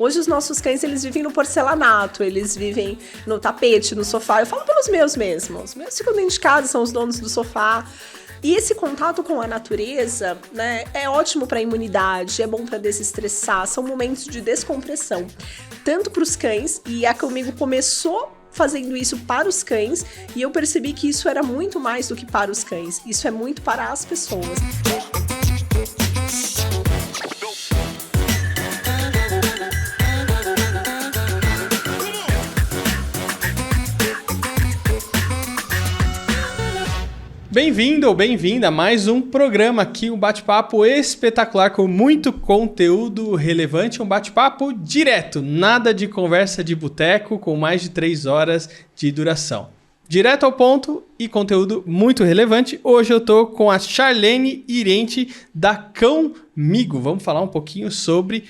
Hoje os nossos cães, eles vivem no porcelanato, eles vivem no tapete, no sofá. Eu falo pelos meus mesmos. Os meus ficam dentro de casa, são os donos do sofá. E esse contato com a natureza, né, é ótimo para a imunidade, é bom para desestressar, são momentos de descompressão. Tanto para os cães, e a Comigo começou fazendo isso para os cães, e eu percebi que isso era muito mais do que para os cães, isso é muito para as pessoas. Bem-vindo ou bem-vinda a mais um programa aqui, um bate-papo espetacular com muito conteúdo relevante, um bate-papo direto, nada de conversa de boteco com mais de 3 horas de duração. Direto ao ponto e conteúdo muito relevante. Hoje eu tô com a Charlene Irente da Cãomigo. Vamos falar um pouquinho sobre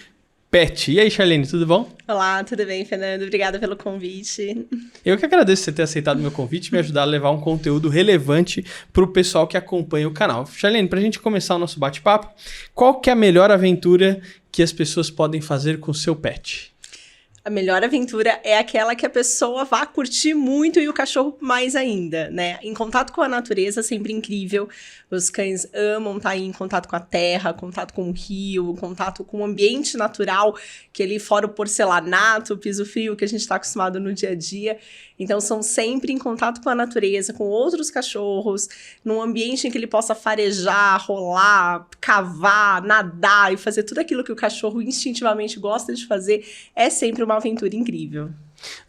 pet. E aí, Charlene, tudo bom? Olá, tudo bem, Fernando? Obrigada pelo convite. Eu que agradeço você ter aceitado o meu convite e me ajudar a levar um conteúdo relevante para o pessoal que acompanha o canal. Charlene, para a gente começar o nosso bate-papo, qual que é a melhor aventura que as pessoas podem fazer com o seu pet? A melhor aventura é aquela que a pessoa vá curtir muito e o cachorro mais ainda, né? Em contato com a natureza, sempre incrível. Os cães amam estar em contato com a terra, contato com o rio, contato com o ambiente natural, que ali fora o porcelanato, o piso frio que a gente está acostumado no dia a dia. Então, são sempre em contato com a natureza, com outros cachorros, num ambiente em que ele possa farejar, rolar, cavar, nadar e fazer tudo aquilo que o cachorro instintivamente gosta de fazer. É sempre uma aventura incrível.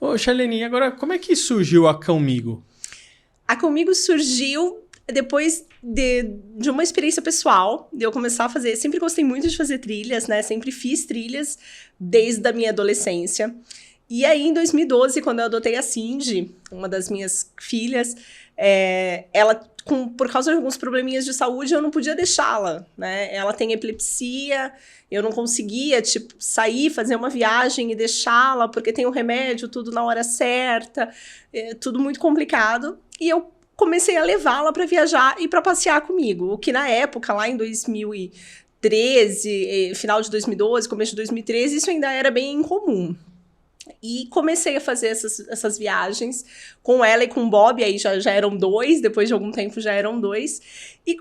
Ô, Charlene, agora como é que surgiu a Cãomigo? A Cãomigo surgiu depois de uma experiência pessoal, de eu começar a fazer, sempre gostei muito de fazer trilhas, né? Sempre fiz trilhas desde a minha adolescência. E aí, em 2012, quando eu adotei a Cindy, uma das minhas filhas, ela, por causa de alguns probleminhas de saúde, eu não podia deixá-la, né? Ela tem epilepsia, eu não conseguia, sair, fazer uma viagem e deixá-la, porque tem o remédio, tudo na hora certa, tudo muito complicado. E eu comecei a levá-la para viajar e para passear comigo, o que na época, lá em 2013, final de 2012, começo de 2013, isso ainda era bem incomum. E comecei a fazer essas viagens com ela e com o Bob, aí já eram 2, depois de algum tempo já eram 2. E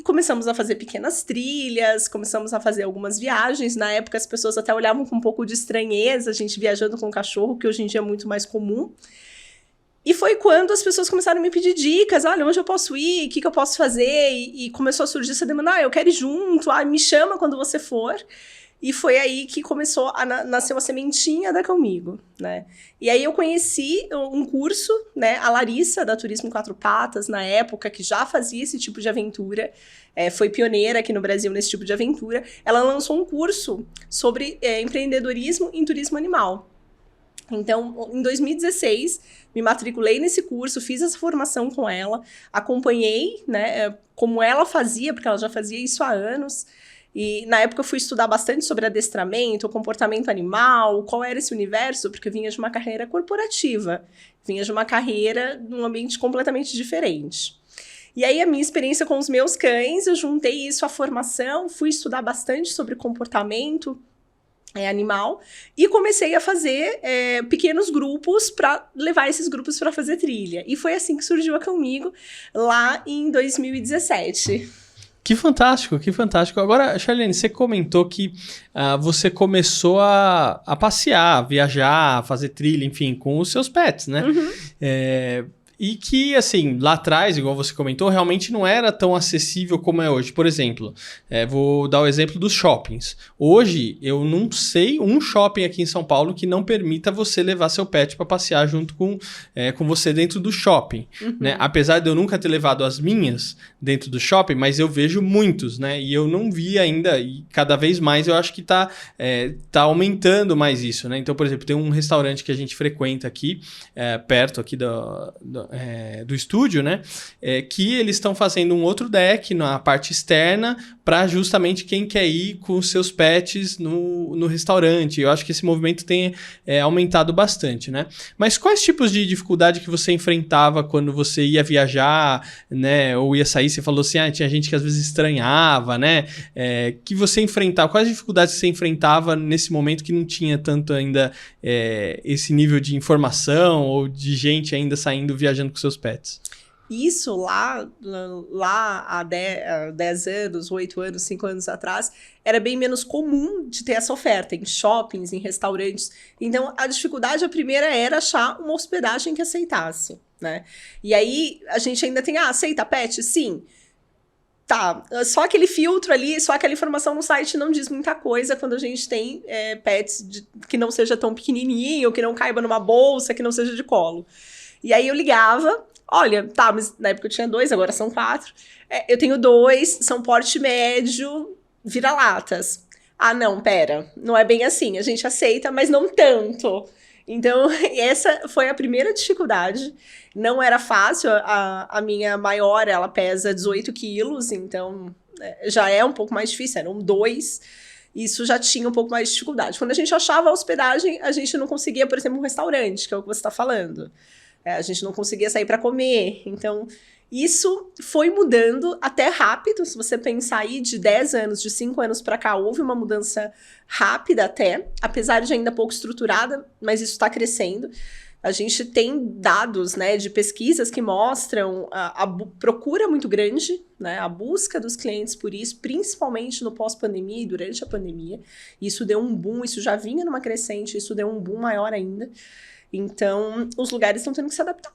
começamos a fazer pequenas trilhas, começamos a fazer algumas viagens. Na época as pessoas até olhavam com um pouco de estranheza, a gente viajando com o cachorro, que hoje em dia é muito mais comum. E foi quando as pessoas começaram a me pedir dicas, olha, onde eu posso ir, o que eu posso fazer? E começou a surgir essa demanda, eu quero ir junto, me chama quando você for. E foi aí que nasceu a sementinha da Cãomigo, né? E aí eu conheci um curso, né? A Larissa, da Turismo em 4 Patas, na época, que já fazia esse tipo de aventura, foi pioneira aqui no Brasil nesse tipo de aventura. Ela lançou um curso sobre empreendedorismo em turismo animal. Então, em 2016, me matriculei nesse curso, fiz essa formação com ela, acompanhei, né, como ela fazia, porque ela já fazia isso há anos. E na época eu fui estudar bastante sobre adestramento, comportamento animal, qual era esse universo, porque eu vinha de uma carreira corporativa, vinha de uma carreira num ambiente completamente diferente. E aí a minha experiência com os meus cães, eu juntei isso à formação, fui estudar bastante sobre comportamento animal e comecei a fazer pequenos grupos para levar esses grupos para fazer trilha. E foi assim que surgiu a Cãomigo, lá em 2017. Que fantástico, que fantástico. Agora, Charlene, você comentou que você começou a passear, a viajar, a fazer trilha, enfim, com os seus pets, né? Uhum. E que, assim, lá atrás, igual você comentou, realmente não era tão acessível como é hoje. Por exemplo, vou dar o exemplo dos shoppings. Hoje, eu não sei um shopping aqui em São Paulo que não permita você levar seu pet para passear junto com você dentro do shopping. Uhum. Né? Apesar de eu nunca ter levado as minhas dentro do shopping, mas eu vejo muitos, né? E eu não vi ainda, e cada vez mais eu acho que tá aumentando mais isso, né? Então, por exemplo, tem um restaurante que a gente frequenta aqui, perto aqui do estúdio, né? Que eles estão fazendo um outro deck na parte externa para justamente quem quer ir com os seus pets no restaurante. Eu acho que esse movimento tem aumentado bastante, né? Mas quais tipos de dificuldade que você enfrentava quando você ia viajar, né? Ou ia sair, você falou assim, tinha gente que às vezes estranhava, né? Que você enfrentava, quais dificuldades você enfrentava nesse momento que não tinha tanto ainda esse nível de informação ou de gente ainda saindo viajando com seus pets? Isso lá há 10 anos, 8 anos, 5 anos atrás, era bem menos comum de ter essa oferta em shoppings, em restaurantes. Então, a dificuldade, a primeira, era achar uma hospedagem que aceitasse, né? E aí, a gente ainda tem, aceita pet? Sim. Tá, só aquele filtro ali, só aquela informação no site não diz muita coisa quando a gente tem pets que não seja tão pequenininho, que não caiba numa bolsa, que não seja de colo. E aí eu ligava, olha, tá, mas na época eu tinha 2, agora são 4. Eu tenho 2, são porte médio, vira-latas. Não, pera, não é bem assim, a gente aceita, mas não tanto. Então, essa foi a primeira dificuldade. Não era fácil, a minha maior, ela pesa 18 quilos, então já é um pouco mais difícil, eram 2, isso já tinha um pouco mais de dificuldade. Quando a gente achava a hospedagem, a gente não conseguia, por exemplo, um restaurante, que é o que você está falando. A gente não conseguia sair para comer, então isso foi mudando até rápido. Se você pensar aí de 10 anos, de 5 anos para cá, houve uma mudança rápida até, apesar de ainda pouco estruturada, mas isso está crescendo. A gente tem dados, né, de pesquisas que mostram a procura muito grande, né, a busca dos clientes por isso, principalmente no pós-pandemia e durante a pandemia. Isso deu um boom, isso já vinha numa crescente, isso deu um boom maior ainda. Então, os lugares estão tendo que se adaptar,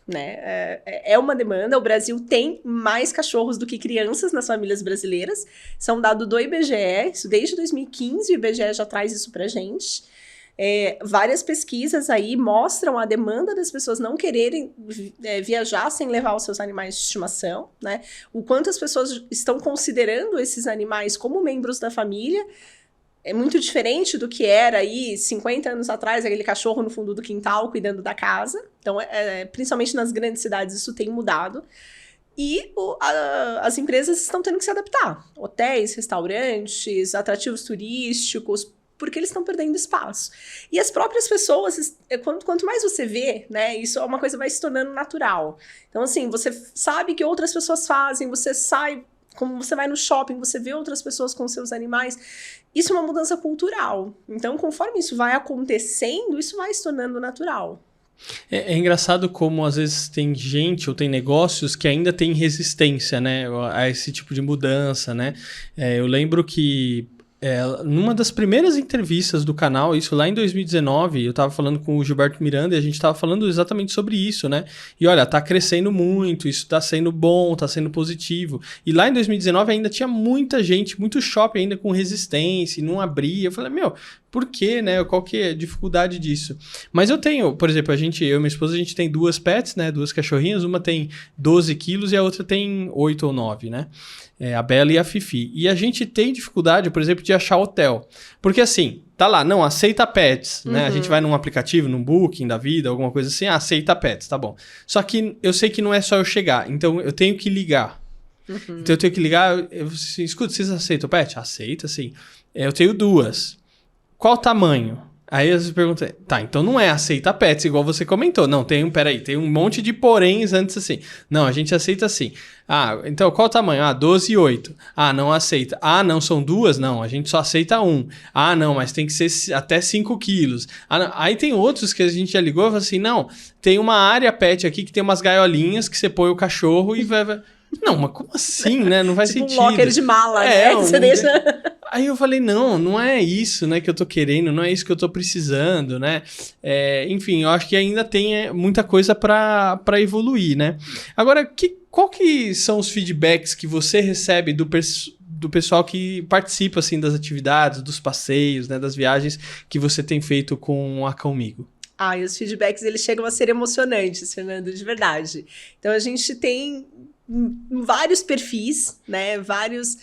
né? É uma demanda. O Brasil tem mais cachorros do que crianças nas famílias brasileiras. Isso é um dado do IBGE, isso desde 2015 o IBGE já traz isso pra gente. Várias pesquisas aí mostram a demanda das pessoas não quererem viajar sem levar os seus animais de estimação, né? O quanto as pessoas estão considerando esses animais como membros da família. É muito diferente do que era aí 50 anos atrás, aquele cachorro no fundo do quintal cuidando da casa. Então, principalmente nas grandes cidades, isso tem mudado. E as empresas estão tendo que se adaptar. Hotéis, restaurantes, atrativos turísticos, porque eles estão perdendo espaço. E as próprias pessoas, quanto mais você vê, né, isso é uma coisa que vai se tornando natural. Então, assim, você sabe que outras pessoas fazem, você sai, como você vai no shopping, você vê outras pessoas com seus animais. Isso é uma mudança cultural. Então, conforme isso vai acontecendo, isso vai se tornando natural. É engraçado como às vezes tem gente ou tem negócios que ainda tem resistência, né, a esse tipo de mudança, né? Eu lembro que numa das primeiras entrevistas do canal, isso lá em 2019, eu tava falando com o Gilberto Miranda e a gente tava falando exatamente sobre isso, né? E olha, tá crescendo muito, isso tá sendo bom, tá sendo positivo. E lá em 2019 ainda tinha muita gente, muito shopping ainda com resistência, e não abria. Eu falei, por quê, né? Qual que é a dificuldade disso? Mas eu tenho, por exemplo, eu e minha esposa, a gente tem 2 pets, né? 2 cachorrinhas, uma tem 12 quilos e a outra tem 8 ou 9, né? A Bela e a Fifi. E a gente tem dificuldade, por exemplo, de achar hotel. Porque assim, tá lá, não, aceita pets, né? A gente vai num aplicativo, num Booking da vida, alguma coisa assim, aceita pets, tá bom. Só que eu sei que não é só eu chegar, então eu tenho que ligar. Então eu tenho que ligar, escuta, vocês aceitam pet? Aceita, sim. Eu tenho 2. Qual tamanho? Aí eles perguntam, tá, então não é aceita pets, igual você comentou. Não, tem um monte de poréns antes assim. Não, a gente aceita assim. Então qual o tamanho? 12 e 8. Não aceita. Não, são 2? Não, a gente só aceita 1. Não, mas tem que ser até 5 quilos. Aí tem outros que a gente já ligou e falou assim, não, tem uma área pet aqui que tem umas gaiolinhas que você põe o cachorro e vai... Não, mas como assim, né? Não faz sentido. Um locker de mala, né? Que você deixa... Aí eu falei, não é isso, né, que eu tô querendo, não é isso que eu tô precisando, né? Enfim, eu acho que ainda tem muita coisa para evoluir, né? Agora, qual que são os feedbacks que você recebe do pessoal que participa, assim, das atividades, dos passeios, né, das viagens que você tem feito com a Cãomigo? E os feedbacks, eles chegam a ser emocionantes, Fernando, de verdade. Então, a gente tem vários perfis, né, vários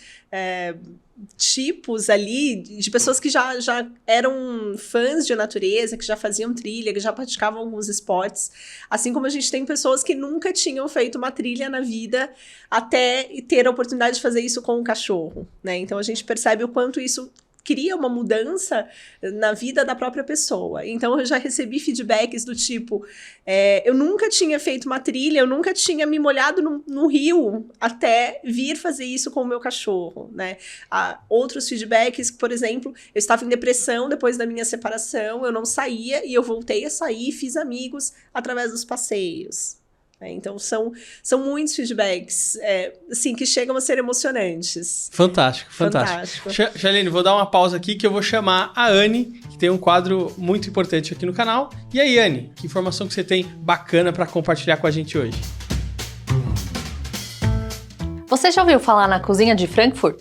tipos ali de pessoas que já eram fãs de natureza, que já faziam trilha, que já praticavam alguns esportes. Assim como a gente tem pessoas que nunca tinham feito uma trilha na vida até ter a oportunidade de fazer isso com o cachorro, né? Então a gente percebe o quanto isso cria uma mudança na vida da própria pessoa. Então, eu já recebi feedbacks do tipo, eu nunca tinha feito uma trilha, eu nunca tinha me molhado no rio até vir fazer isso com o meu cachorro, né? Outros feedbacks, por exemplo, eu estava em depressão depois da minha separação, eu não saía e eu voltei a sair e fiz amigos através dos passeios. Então, são muitos feedbacks, assim, que chegam a ser emocionantes. Fantástico. Charlene, vou dar uma pausa aqui que eu vou chamar a Anne, que tem um quadro muito importante aqui no canal. E aí, Anne, que informação que você tem bacana para compartilhar com a gente hoje? Você já ouviu falar na cozinha de Frankfurt?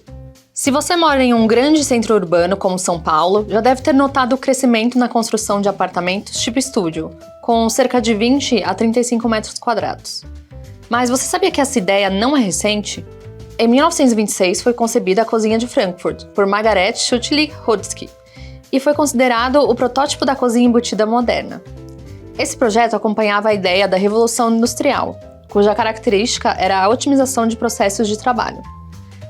Se você mora em um grande centro urbano como São Paulo, já deve ter notado o crescimento na construção de apartamentos tipo estúdio, com cerca de 20 a 35 metros quadrados. Mas você sabia que essa ideia não é recente? Em 1926 foi concebida a cozinha de Frankfurt, por Margaret Schuttlich-Hodsky, e foi considerado o protótipo da cozinha embutida moderna. Esse projeto acompanhava a ideia da Revolução Industrial, cuja característica era a otimização de processos de trabalho.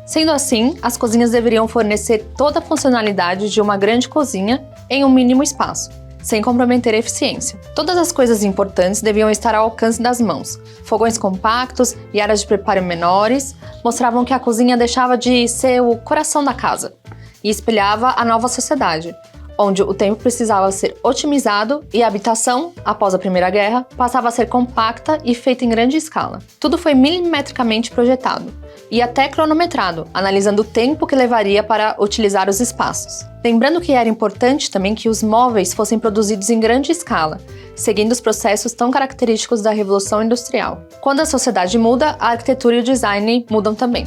Sendo assim, as cozinhas deveriam fornecer toda a funcionalidade de uma grande cozinha em um mínimo espaço, sem comprometer a eficiência. Todas as coisas importantes deviam estar ao alcance das mãos. Fogões compactos e áreas de preparo menores mostravam que a cozinha deixava de ser o coração da casa e espelhava a nova sociedade, onde o tempo precisava ser otimizado e a habitação, após a Primeira Guerra, passava a ser compacta e feita em grande escala. Tudo foi milimetricamente projetado e até cronometrado, analisando o tempo que levaria para utilizar os espaços. Lembrando que era importante também que os móveis fossem produzidos em grande escala, seguindo os processos tão característicos da Revolução Industrial. Quando a sociedade muda, a arquitetura e o design mudam também.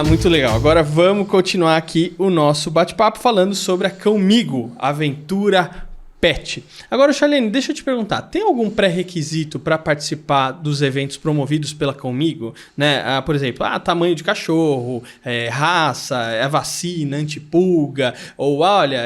Muito legal. Agora vamos continuar aqui o nosso bate-papo falando sobre a Cãomigo, aventura pet. Agora, Charlene, deixa eu te perguntar, tem algum pré-requisito para participar dos eventos promovidos pela Cãomigo? Né? Por exemplo, tamanho de cachorro, raça, vacina, antipulga, ou olha,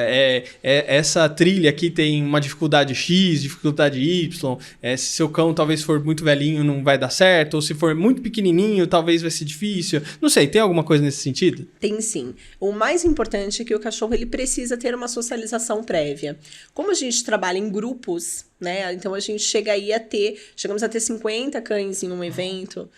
essa trilha aqui tem uma dificuldade X, dificuldade Y, se seu cão talvez for muito velhinho não vai dar certo, ou se for muito pequenininho talvez vai ser difícil. Não sei, tem alguma coisa nesse sentido? Tem sim. O mais importante é que o cachorro ele precisa ter uma socialização prévia. Como a gente trabalha em grupos, né? Então a gente chegamos a ter 50 cães em um evento.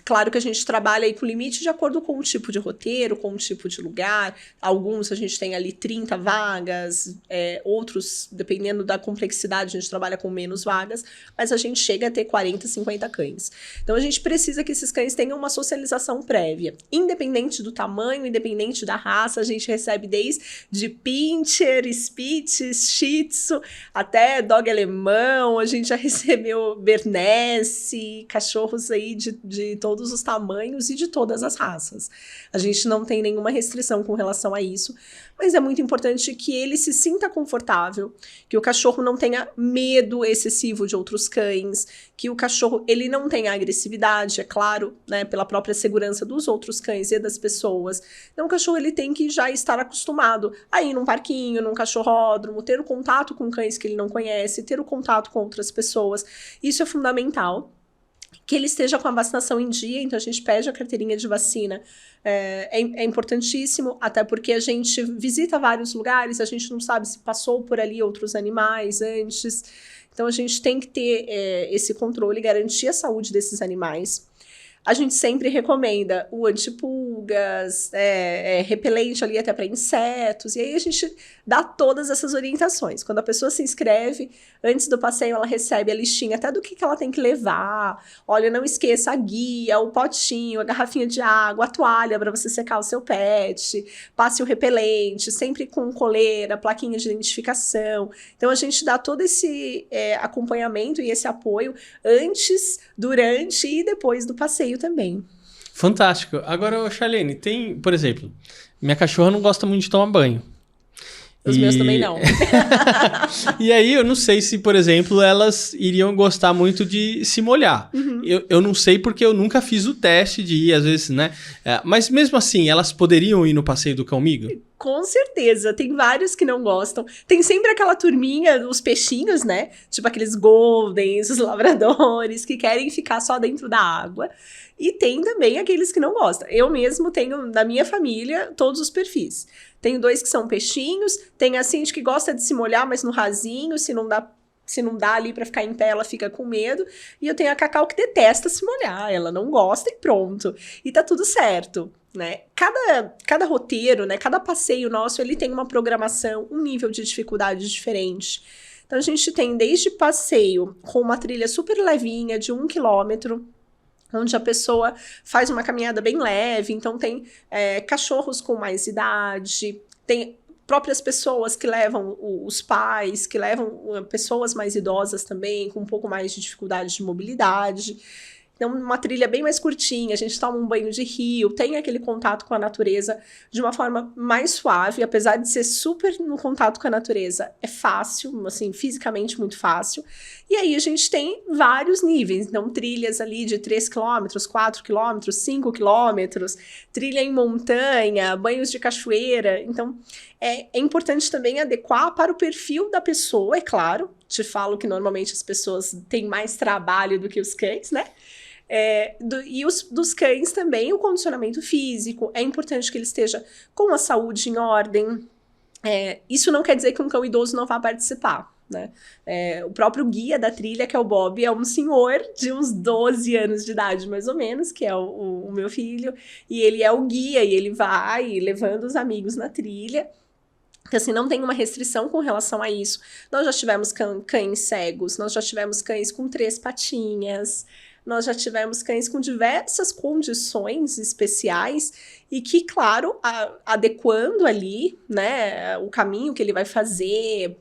Claro que a gente trabalha aí com limite de acordo com o tipo de roteiro, com o tipo de lugar. Alguns a gente tem ali 30 vagas, outros, dependendo da complexidade, a gente trabalha com menos vagas, mas a gente chega a ter 40, 50 cães. Então a gente precisa que esses cães tenham uma socialização prévia. Independente do tamanho, independente da raça, a gente recebe desde Pinscher, Spitz, Shih Tzu, até Dog alemão, a gente já recebeu Bernese, cachorros aí de todos os tamanhos e de todas as raças. A gente não tem nenhuma restrição com relação a isso, mas é muito importante que ele se sinta confortável, que o cachorro não tenha medo excessivo de outros cães, que o cachorro ele não tenha agressividade, é claro, né, pela própria segurança dos outros cães e das pessoas. Então o cachorro ele tem que já estar acostumado a ir num parquinho, num cachorródromo, ter o contato com cães que ele não conhece, ter o contato com outras pessoas. Isso é fundamental. Que ele esteja com a vacinação em dia, então a gente pede a carteirinha de vacina. É importantíssimo, até porque a gente visita vários lugares, a gente não sabe se passou por ali outros animais antes. Então a gente tem que ter esse controle e garantir a saúde desses animais. A gente sempre recomenda o antipulgas, repelente ali até para insetos, e aí a gente dá todas essas orientações. Quando a pessoa se inscreve, antes do passeio ela recebe a listinha até do que ela tem que levar. Olha, não esqueça a guia, o potinho, a garrafinha de água, a toalha para você secar o seu pet, passe o repelente, sempre com coleira, plaquinha de identificação. Então a gente dá todo esse acompanhamento e esse apoio antes, durante e depois do passeio também. Fantástico. Agora, Charlene, tem, por exemplo, minha cachorra não gosta muito de tomar banho. Os meus também não. E aí, eu não sei se, por exemplo, elas iriam gostar muito de se molhar. Eu não sei porque eu nunca fiz o teste de ir, às vezes, né? Mas mesmo assim, elas poderiam ir no passeio do cão-miga? Com certeza, tem vários que não gostam. Tem sempre aquela turminha, os peixinhos, né? Tipo aqueles goldens, os labradores, que querem ficar só dentro da água. E tem também aqueles que não gostam. Eu mesmo tenho, na minha família, todos os perfis. Tenho 2 que são peixinhos, tem a Cindy que gosta de se molhar, mas no rasinho, se não dá ali pra ficar em pé, ela fica com medo. E eu tenho a Cacau que detesta se molhar, ela não gosta e pronto. E tá tudo certo, né? Cada roteiro, né? Cada passeio nosso, ele tem uma programação, um nível de dificuldade diferente. Então a gente tem desde passeio com uma trilha super levinha de 1 quilômetro, onde a pessoa faz uma caminhada bem leve, então tem cachorros com mais idade, tem próprias pessoas que levam os pais, que levam pessoas mais idosas também, com um pouco mais de dificuldade de mobilidade. Então, uma trilha bem mais curtinha, a gente toma um banho de rio, tem aquele contato com a natureza de uma forma mais suave, apesar de ser super no contato com a natureza, é fácil, assim, fisicamente muito fácil. E aí a gente tem vários níveis, então trilhas ali de 3 km, 4 km, 5 km, trilha em montanha, banhos de cachoeira. Então, é importante também adequar para o perfil da pessoa, é claro. Te falo que normalmente as pessoas têm mais trabalho do que os cães, né? E dos cães também, o condicionamento físico, é importante que ele esteja com a saúde em ordem. Isso não quer dizer que um cão idoso não vá participar, né? O próprio guia da trilha, que é o Bob, é um senhor de uns 12 anos de idade, mais ou menos, que é o meu filho, e ele é o guia, e ele vai levando os amigos na trilha. Então, assim, não tem uma restrição com relação a isso. Nós já tivemos cães cegos, nós já tivemos cães com 3 patinhas, nós já tivemos cães com diversas condições especiais e que, claro, adequando ali, né, o caminho que ele vai fazer,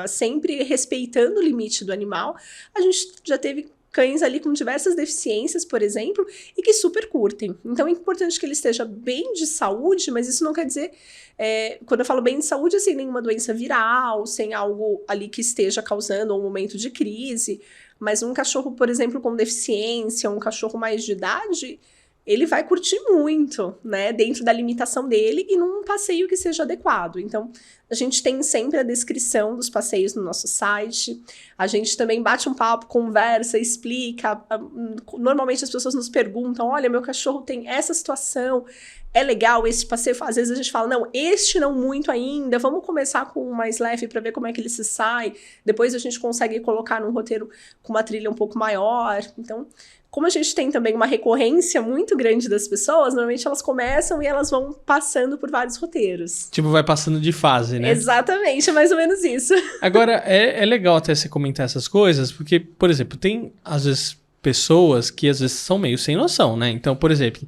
sempre respeitando o limite do animal, a gente já teve cães ali com diversas deficiências, por exemplo, e que super curtem. Então é importante que ele esteja bem de saúde, mas isso não quer dizer, quando eu falo bem de saúde, é sem nenhuma doença viral, sem algo ali que esteja causando um momento de crise. Mas um cachorro, por exemplo, com deficiência, um cachorro mais de idade, ele vai curtir muito, né, dentro da limitação dele e num passeio que seja adequado. Então, a gente tem sempre a descrição dos passeios no nosso site, a gente também bate um papo, conversa, explica. Normalmente as pessoas nos perguntam, olha, meu cachorro tem essa situação, é legal esse passeio? Às vezes a gente fala, não, este não muito ainda, vamos começar com o mais leve para ver como é que ele se sai, depois a gente consegue colocar num roteiro com uma trilha um pouco maior. Então, como a gente tem também uma recorrência muito grande das pessoas, normalmente elas começam e elas vão passando por vários roteiros. Tipo, vai passando de fase, né? Exatamente, é mais ou menos isso. Agora, é legal até você comentar essas coisas, porque, por exemplo, tem, às vezes, pessoas que às vezes são meio sem noção, né? Então, por exemplo,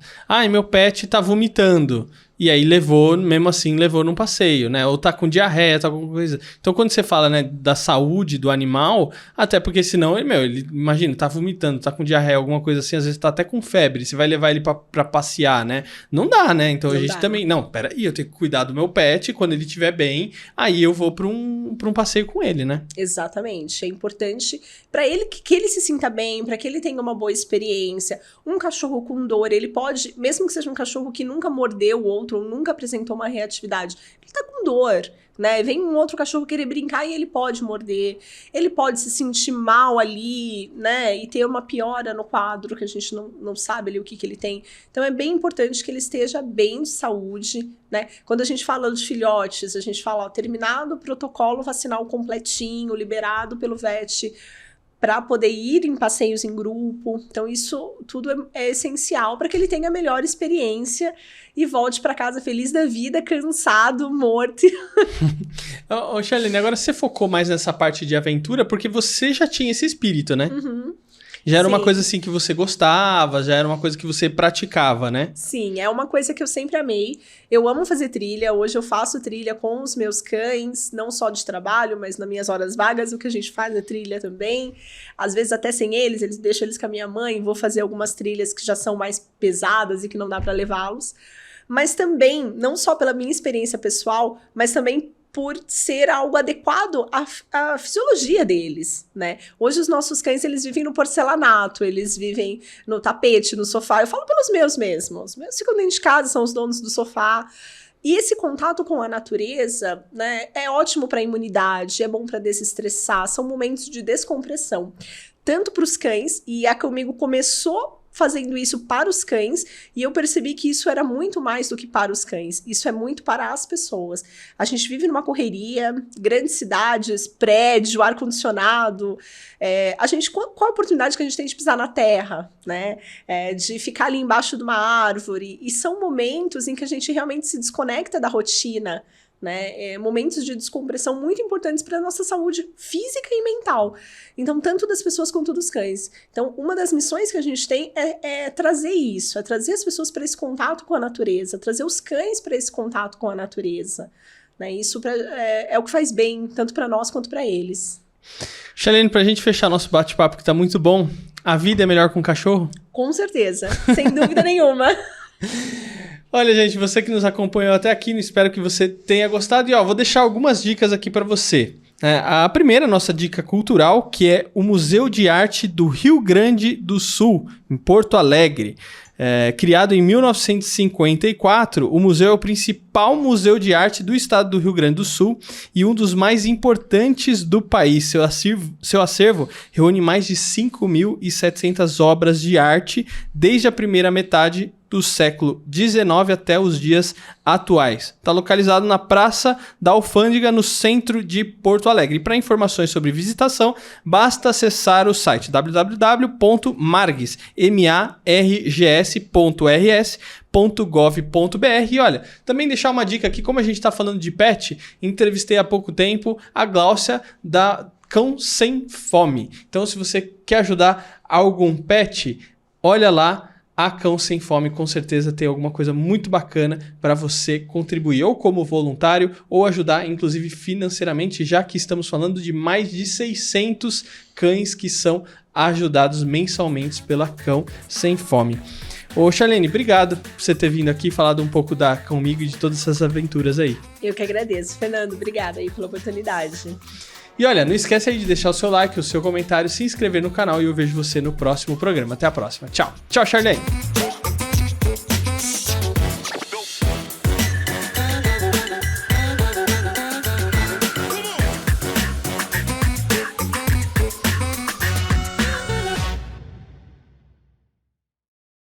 meu pet tá vomitando. E aí mesmo assim, levou num passeio, né? Ou tá com diarreia, tá com alguma coisa. Então, quando você fala, né, da saúde do animal, até porque senão, ele imagina, tá vomitando, tá com diarreia, alguma coisa assim, às vezes tá até com febre, você vai levar ele pra passear, né? Não dá, né? Então, a gente também, não, peraí, eu tenho que cuidar do meu pet, quando ele estiver bem, aí eu vou pra um passeio com ele, né? Exatamente, é importante pra ele que ele se sinta bem, pra que ele tenha uma boa experiência. Um cachorro com dor, ele pode, mesmo que seja um cachorro que nunca mordeu o outro, ou nunca apresentou uma reatividade, ele tá com dor, né? Vem um outro cachorro querer brincar e ele pode morder, ele pode se sentir mal ali, né? E ter uma piora no quadro que a gente não sabe ali o que ele tem. Então é bem importante que ele esteja bem de saúde, né? Quando a gente fala dos filhotes, a gente fala, terminado o protocolo vacinal completinho, liberado pelo vet, para poder ir em passeios em grupo. Então, isso tudo é essencial para que ele tenha a melhor experiência e volte para casa feliz da vida, cansado, morto. Ô, Charlene, agora você focou mais nessa parte de aventura porque você já tinha esse espírito, né? Uhum. Já era Sim. uma coisa assim que você gostava, já era uma coisa que você praticava, né? Sim, é uma coisa que eu sempre amei. Eu amo fazer trilha, hoje eu faço trilha com os meus cães, não só de trabalho, mas nas minhas horas vagas, o que a gente faz é trilha também. Às vezes até sem eles deixo eles com a minha mãe, vou fazer algumas trilhas que já são mais pesadas e que não dá para levá-los. Mas também, não só pela minha experiência pessoal, mas também por ser algo adequado à fisiologia deles, né? Hoje os nossos cães, eles vivem no porcelanato, eles vivem no tapete, no sofá. Eu falo pelos meus mesmo. Os meus ficam dentro de casa, são os donos do sofá. E esse contato com a natureza, né, é ótimo para a imunidade, é bom para desestressar, são momentos de descompressão. Tanto para os cães, e a Comigo começou fazendo isso para os cães, e eu percebi que isso era muito mais do que para os cães, isso é muito para as pessoas. A gente vive numa correria, grandes cidades, prédio, ar-condicionado, qual a oportunidade que a gente tem de pisar na terra, né? De ficar ali embaixo de uma árvore, e são momentos em que a gente realmente se desconecta da rotina, né? Momentos de descompressão muito importantes para a nossa saúde física e mental. Então, tanto das pessoas quanto dos cães. Então, uma das missões que a gente tem é trazer isso, é trazer as pessoas para esse contato com a natureza, trazer os cães para esse contato com a natureza. Né? Isso é o que faz bem, tanto para nós quanto para eles. Charlene, para a gente fechar nosso bate-papo, que está muito bom, a vida é melhor com cachorro? Com certeza, sem dúvida nenhuma. Olha, gente, você que nos acompanhou até aqui, espero que você tenha gostado. E vou deixar algumas dicas aqui para você. A primeira, nossa dica cultural, que é o Museu de Arte do Rio Grande do Sul, em Porto Alegre. Criado em 1954, o museu é o principal museu de arte do estado do Rio Grande do Sul e um dos mais importantes do país. Seu acervo reúne mais de 5.700 obras de arte desde a primeira metade do século XIX até os dias atuais. Está localizado na Praça da Alfândega, no centro de Porto Alegre. E para informações sobre visitação, basta acessar o site www.margs.rs.gov.br. E olha, também deixar uma dica aqui, como a gente está falando de pet, entrevistei há pouco tempo a Gláucia da Cão Sem Fome. Então, se você quer ajudar algum pet, olha lá, a Cão Sem Fome com certeza tem alguma coisa muito bacana para você contribuir, ou como voluntário, ou ajudar, inclusive financeiramente, já que estamos falando de mais de 600 cães que são ajudados mensalmente pela Cão Sem Fome. Ô Charlene, obrigado por você ter vindo aqui e falado um pouco da Comigo e de todas essas aventuras aí. Eu que agradeço, Fernando. Obrigada aí pela oportunidade. E olha, não esquece aí de deixar o seu like, o seu comentário, se inscrever no canal e eu vejo você no próximo programa. Até a próxima. Tchau. Tchau, Charlene.